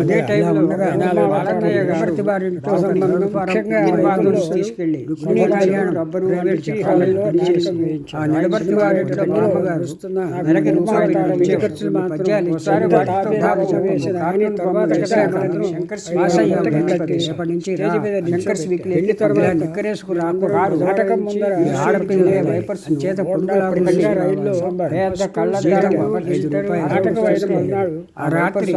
అదే టైంలో బాలన్నయ్య గారు తీసుకెళ్లి ఆ నిలబర్తి వారింట్లో మామగారు నెలకి రూపాయలు ఖర్చులు పద్యాలు ఇచ్చారు. రేపటి నుంచి శంకర్స్ వీక్లీ వెళ్ళి తర్వాత నిక్కరేసుకు రాడు నాటకం ముందర ఆడపిల్లే వైపర్స్ చేత రైల్లో పెద్ద కళ్ళ ఆ రాత్రి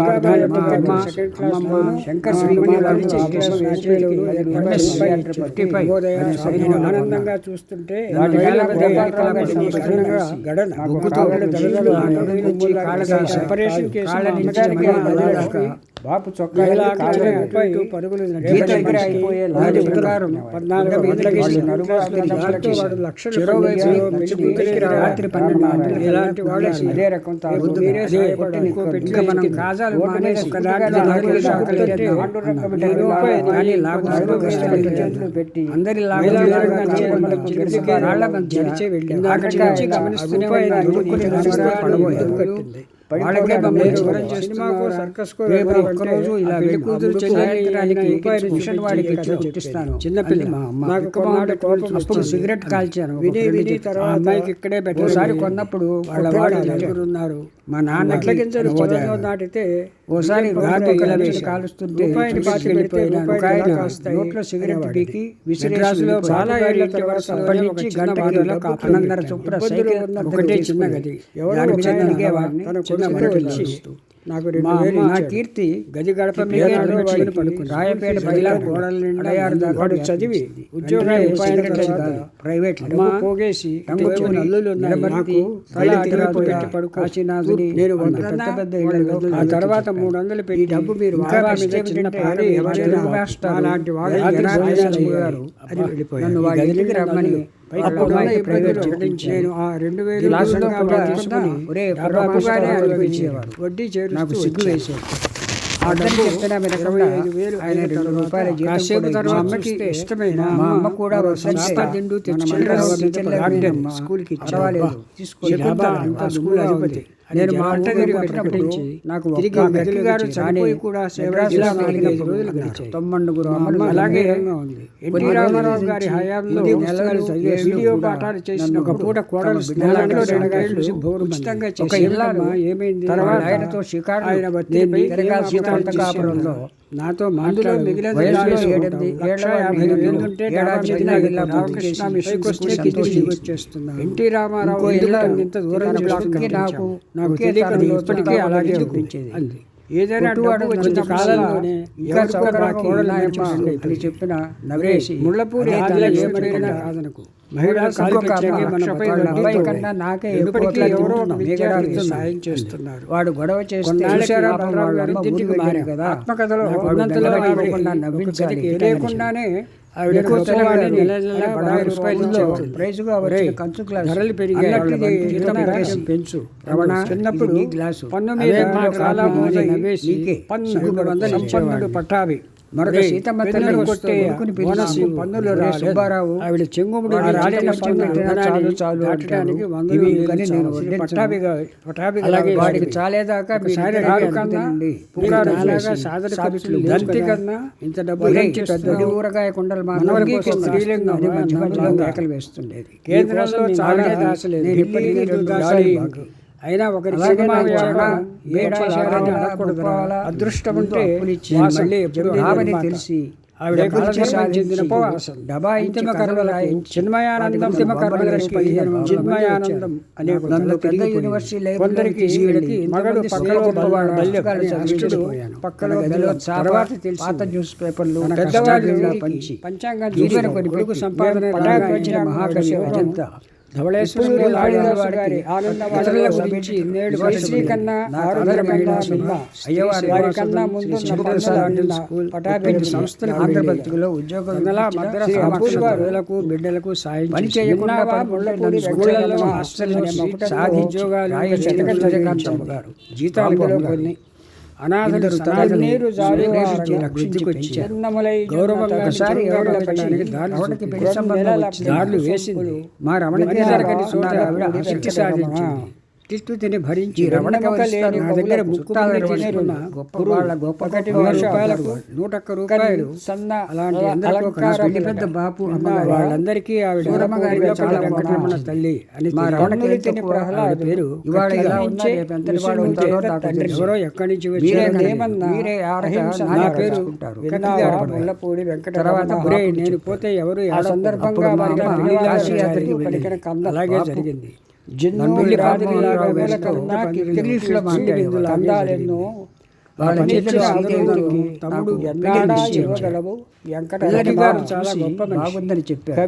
శంకర్ ఆనందంగా చూస్తుంటే సెపరేషన్ బాపు చొక్కా పరుగులు రాత్రి 12 ఇలాంటి వాళ్ళు అదే రకం మనం కాజాలు మానేసి పెట్టి అందరి చిన్నపిల్ల అప్పుడు సిగరెట్ కాల్చాను. అమ్మాయికి ఇక్కడే ఒకసారి కొన్నప్పుడు వాళ్ళ వాడు ఉన్నారు. మా నాన్న నాటితే ఓసారి కాలుస్తుంటే నోట్లో సిగరెట్ పీకి విసిరేసులో చాలా గంటన్నర చొప్పున ఒకటే చిన్న గది నాకు నా కీర్తి గది గడప రాయపేట బదిలా గోడల నిండా వాడు చదివి ఉద్యోగాలు ప్రైవేట్ పోగేసి అల్లులు నేను పెద్ద పెద్ద ఇళ్లలో ఆ తర్వాత 300 పెట్టి డబ్బు మీరు అలాంటి వాళ్ళు నన్ను వాళ్ళ గదికి రమ్మని నేను ఆ 2000 వడ్డీ చేరు నాకు సిగ్గు వేసేది. ఆ డబ్బు ఆయన 2 రూపాయలు అమ్మకి ఇష్టమైన మా అమ్మ కూడా దిండు స్కూల్కి ఇచ్చేవాలేదు. స్కూల్ అధిపతి నేను మా అట్టగారి పెట్టినప్పుడు నాకు తిరిగి గారు చనిపోయి కూడా తొమ్మండుగురు అలాగే ఎన్టీ రామారావు గారి హయాంలో వీడియో పాఠాలు చేసిన ఒక పూట కోడలు ఉచితంగా చేసి ఏమైంది తర్వాత ఆయనతో షికారు సీతాంతకాపురంలో నాతో మందులో మిగిలిన ఎన్టీ రామారావు ఇంత దూరం నాకు తెలియదు. ఇప్పటికే అలాగే అనిపించేది. ఏదైనా వచ్చిన కాలంలోనే ఇప్పుడు చెప్పిన నవ్వేసి ముళ్ళపూరి కాదనకు నాకే సాయం చేస్తున్నారు. వాడు గొడవ చేస్తున్నారు కదా ఆత్మకథలో నవ్వించాలి లేకుండానే ధరలు పెరిగాయి. పెంచు చిన్నప్పుడు పట్టాభి మరొక సీతమ్మ తల్లి కొట్టే పన్నులు సుబ్బారావు ఆవిడ చెంగుముడు చాలు అట్టడానికి అలాగే వాడికి చాలేదాకా దంతి కన్నా ఇంత డబ్బు ఊరగాయ కుండలు స్త్రీలింగం కేకలు వేస్తుండేది. కేంద్రంలో చాలా దాసలేదు. అయినా ఒకరి అదృష్టం ఉంటే తెలిసి ఆవిడ చెందిన డబాయించిన చిన్మయానందం చిన్మయానందం అనే పెద్ద యూనివర్సిటీ కొందరికి మగడు పక్కలో తర్వాత తెలిసి పాత న్యూస్ పేపర్లు పెద్దవాళ్ళు పంచి పంచాంగం కొన్ని సంపాదన మహాకవి అజంతా ఆంధ్రప్రదేశ్లో ఉద్యోగం బిడ్డలకు సాయం జీతాలు కొన్ని అనాథలు గౌరవంగా దారులు వేసింది. మా రమణ శక్తి సాధించింది. తిట్టు తిని భరించి నా దగ్గర గొప్ప రూపాయలకు 101 రూపాయలు అలాంటి అందరికీ పెద్ద బాపు వాళ్ళందరికీ ఆవిడ చాలా వెంకటరమణ తల్లి అని పేరు ఎవరో ఎక్కడి నుంచి నా పేరు తర్వాత నేను పోతే ఎవరు సందర్భంగా అలాగే జరిగింది. తమ్ముడు చాలా గొప్ప బాగుందని చెప్పారు.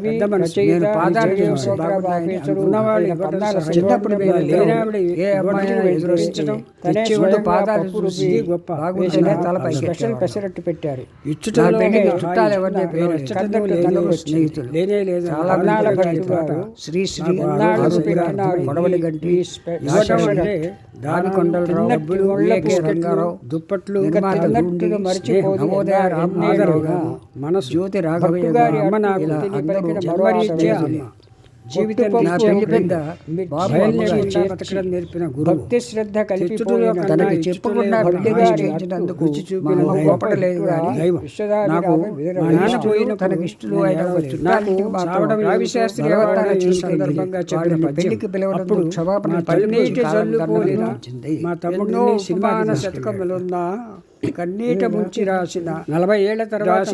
చిన్నప్పుడు పెసరట్టు పెట్టారు. శ్రీ శ్రీ గొడవలి గంటి దుప్పట్లు మనసు జ్యోతి రాఘవయ్య గారి అమ్మ నాకు జీవితం నేర్పిన గురువు భక్తి శ్రద్ధ కలిపి తనకి చెప్పకుండా కోపడలేదు తనకిష్టులు రావిశాస్త్రి సందర్భంగా పెళ్లికి పిలవప్పుడు క్షమాపణ మా తమ్ముడు సినిమాన శతకములున్నా కన్నీట ముంచి రాసిన 40 ఏళ్ల తర్వాత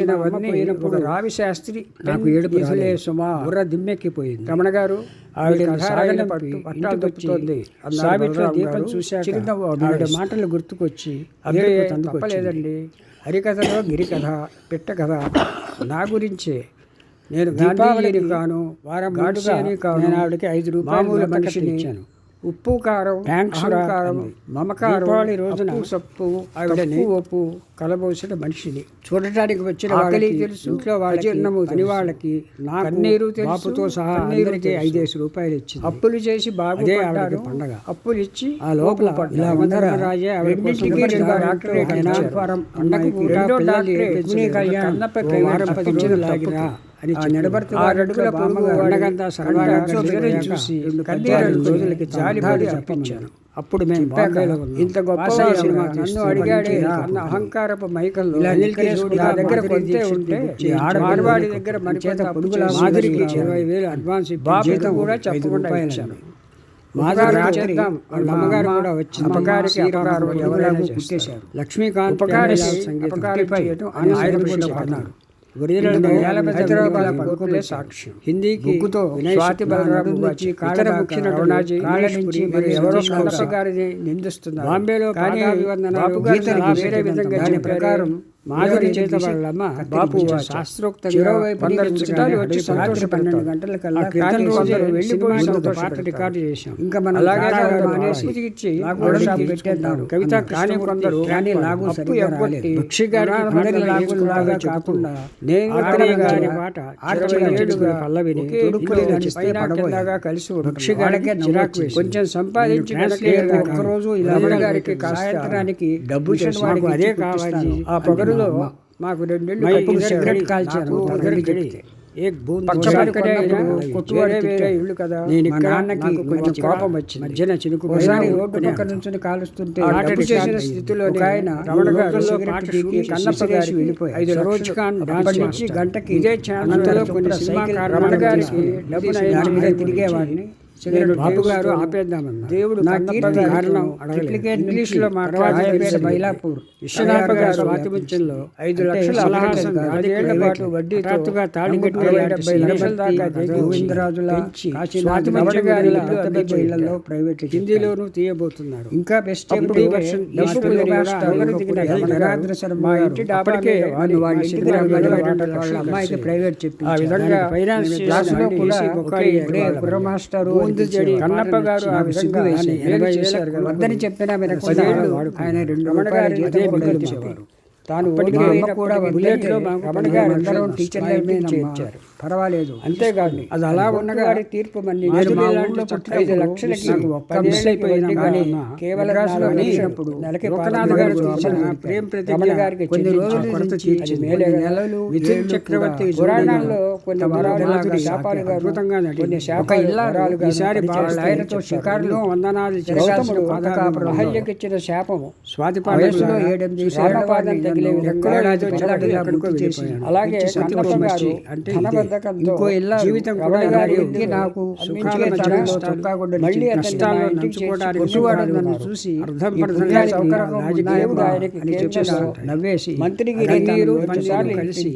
పోయినప్పుడు రావిశాస్త్రి నాకు ఏడుపు సుమా బుర్ర దిమ్మెక్కిపోయింది. రమణ గారు ఆవిడ పట్టాలు తప్పుతోంది. సావిత్రి దీపం చూశాక ఆవిడ మాటలు గుర్తుకొచ్చి తప్పలేదండి. హరికథలో గిరికథ పెట్ట కథ నా గురించే. నేను దీపావళిని కాను వారం గాడుగా నేను ఆవిడకి 5 రూపాయలు మనిషిని ఇచ్చాను. ఉప్పు కారం అహంకారం మమకారం రోజున సప్పు ఆవిడని ఒప్పు కలబోసిన మనిషిని చూడటానికి వచ్చిన వాళ్ళకి తెలుసు. ఇంట్లో వాళ్ళకి వాళ్ళకి నా కన్నీరు తెలుసుతో సహా 5 రూపాయలు ఇచ్చి అప్పులు చేసి బాగుపడ్డారు. పండగ అప్పులు ఇచ్చి ఆ లోపల అప్పుడు మేము ఇంత గొప్ప నన్ను అడిగాడే అహంకారపు మైకల్లో నా దగ్గర కొంతే ఉంటే ఆడవాడి దగ్గర మన చేత పొడుగుల మాదిరికి 20,000 అడ్వాన్స్ జీతం కూడా చెప్పకుండా ఇచ్చాను. చేద్దాం వాళ్ళ అమ్మగారు కూడా వచ్చి అపకారికి ఎవరైనా పుట్టేశారు. లక్ష్మీకాంత్ అన్నారు. సాక్ష్యం హిందీకి స్వాతి బలరాము ఇతర ముఖ్య నటునాజీ గారిని నిందిస్తున్నారు. బాంబేలో వేరే విధంగా ప్రకారం మాధురి చేత వాళ్ళమ్మ బాపు శాస్త్రోక్తంగా 12 గంటల కల్లా వెళ్ళిపోయి పాట రికార్డు చేశాం. ఇంకా మనం కవిత కానీ కొందరు అప్పు ఎగ్గొట్టి బుక్షి గారికి కాకుండా నేను గారి పాట పల్లవిని కలిసి బుక్షి గారికి చిరాకు కొంచెం సంపాదించి ఒక్కరోజు గారికి సాయంత్రానికి డబ్బు అదే కావాలి. ఆ పొగరు మాకు 2 నెలలు సిగరెట్ కాల్చాను. ఇల్లు కదా. నేను నాన్నకి కొంచెం కోపం వచ్చింది. మధ్యన చినుకు రోడ్డు పక్క నుంచి కాలుస్తుంటే చేసిన స్థితిలో ఆయన రమణ గారు కన్నప్ప గారికి వెళ్ళిపోయి 5 రోజు నుంచి గంటకి ఇదే ఛానల్లో కొన్ని రమణ గారికి డబ్బున తిరిగేవాడిని. బాబు గారు ఆపేద్దామన్నా. దేవుడు కారణం ఇంగ్లీష్ లో మాట్లాడే మైలాపూర్ విశ్వనాథ గారు స్వాతిముత్యంలో 5 లక్షల అలహాసంగా పాటు వడ్డీతో తాళి కట్టి 70 లక్షల దాకా గోవిందరాజుల ఇళ్లలో ప్రైవేట్ హిందీలోనూ తీయబోతున్నారు. ఇంకా బెస్ట్ అమ్మాయికి ప్రైవేట్ చెప్పి ఆ విధంగా ఫైనాన్స్ మాస్టర్ కన్నప్ప గారు ఆ విధంగా వద్దని చెప్పినా ఆయన 2 రూపాయలు చెప్పారు. తాను కూడా బుల్లెట్లో రమణ గారు అందరం టీచర్లు చేర్చారు. పర్వాలేదు, అంతేకాదు అది అలా ఉన్నగా తీర్పు మన్ని 5 లక్షలకి కేవలం నెలకి రమణ గారికి కొన్ని రోజులు చక్రవర్తి పురాణాల్లో కొన్ని శాపాలు కొన్ని శాపాలతో షికారులు వందనాలు అహల్యకిచ్చిన శాపము వయసులో 7-8 శ్రామపాదం తగిలే అలాగే ఇంకో ఇళ్ళ జీవితం నాకు మళ్ళీ చూసి నవ్వేసి మంత్రికి కలిసి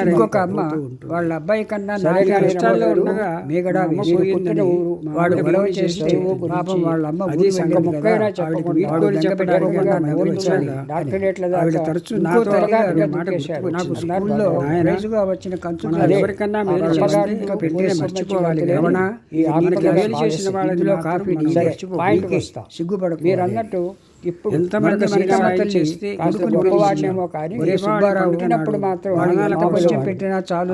ఇంకొక అమ్మ వాళ్ళ అబ్బాయి కన్నా మేగడా వాడు గొడవ చేస్తే పాపం వాళ్ళ అమ్మ వచ్చిన కంచు చేసిన వాళ్ళలో కాఫీ సిగ్గుపడ మీరు అన్నట్టు ఇప్పుడు ఎంతమంది గొప్పవాడినేమో కానీ పుట్టినప్పుడు మాత్రం పెట్టినా చాలు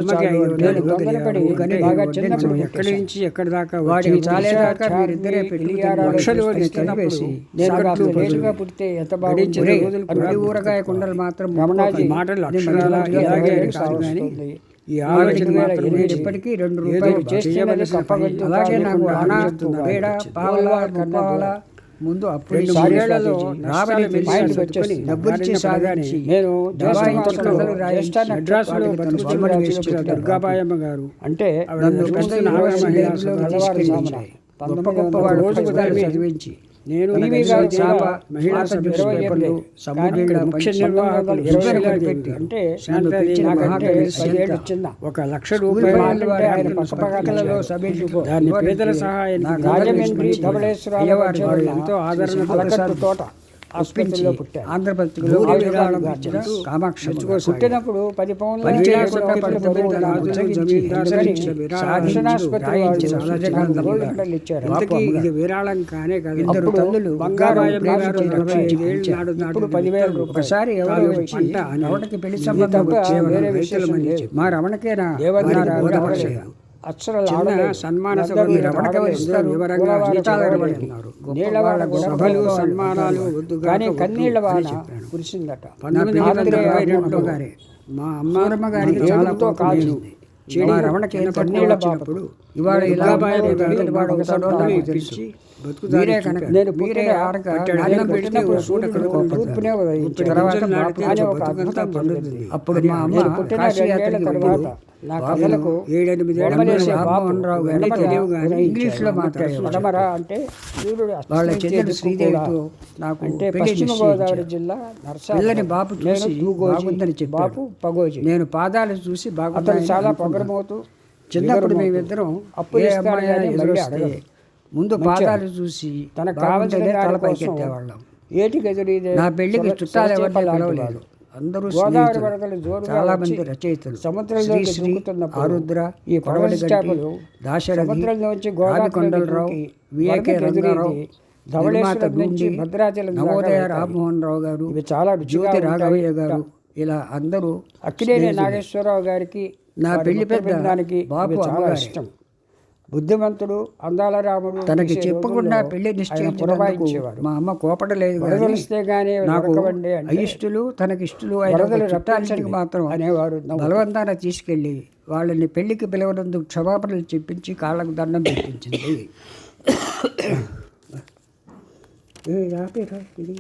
బాగా చిన్నప్పుడు ఎక్కడి నుంచి ఎక్కడి దాకా వాడికి చాలేదాకా మీరిద్దరే లేటుగా పుడితే ఎంత బాగా ఊరగాయ కుండలు మాత్రం మాటలు ఈ ఆలోచన ఇప్పటికీ 2 రూపాయలు అలాగే నాకు వేడ పావలా ముందు అప్పుడు దుర్గాబాయమ్మ గారు అంటే గొప్ప గొప్ప రోజు చదివించి నేను మహిళా ముఖ్య అంటే 1,00,000 రూపాయలు దాన్ని పేదల సహాయాన్ని ఎంతో ఆదరణ తోట ఆసుపత్రిలో పుట్టారు. ఆంధ్రప్రదేశ్లో కామాక్షి పుట్టినప్పుడు 10 పౌన్ల విరాళం కానే కాదు. ఇద్దరు తల్లులు ఇప్పుడు 10,000 ఒకసారి ఎవరు రమణకి పెళ్లి సంబంధం మా రమణకేనా సన్మాన సభలు సన్మానాలు కానీ కన్నీళ్ల వాన కురిసిందట. మా అమ్మ గారికి చాలా కాదు రమణకి కన్నీళ్ల బాపుడు ఇవాళ ఇలా నేను అప్పుడు మా అమ్మ పుట్టిన తర్వాత నా కథలకు 7-8 ఇంగ్లీష్ లో మాట్లాడమరా అంటే వాళ్ళ చెల్లెలు శ్రీదేవితో నాకు అంటే పశ్చిమ గోదావరి జిల్లా నర్సాలని బాపు చూసి బాగుందని చెప్పాపు పగోజి నేను పాదాలు చూసి బాగుంది చాలా పొగరమవుతూ చిన్నప్పుడు మేమిద్దరం అప్పు ఎదురొస్తే ముందు పాదాలు చూసి తనకు కావాల్సిన తలపైకి ఎత్తేవాళ్ళం. ఏటికి ఎదురు నా పెళ్లికి చుట్టాలు ఎవరిని పిలవలేదు. అందరూ చాలా మంది రచయితలు సముద్రంలో ఆరుద్ర ఈ కొడవలి చేపలు దాశరథి కొండలరావు విఏకే రంగారావు భద్రాచలం నవోదయ రామ్మోహన్ రావు గారు చాలా జ్యోతి రాఘవయ్య గారు ఇలా అందరూ అక్కినేని నాగేశ్వరరావు గారికి నా పెళ్లి పెద్దదానికి బాబు చాలా ఇష్టం. బుద్ధిమంతుడు అందాల రాముడు తనకి చెప్పకుండా పెళ్లి నిశ్చయించేవాడు. మా అమ్మ కోపడలేదు నాకు అయిష్టులు తనకిష్టులు చుట్టానికి మాత్రం అనేవారు. బలవంతాన తీసుకెళ్ళి వాళ్ళని పెళ్లికి పిలవనందుకు క్షమాపణలు చెప్పించి కాళ్ళకు దండం పెట్టించింది. ఇది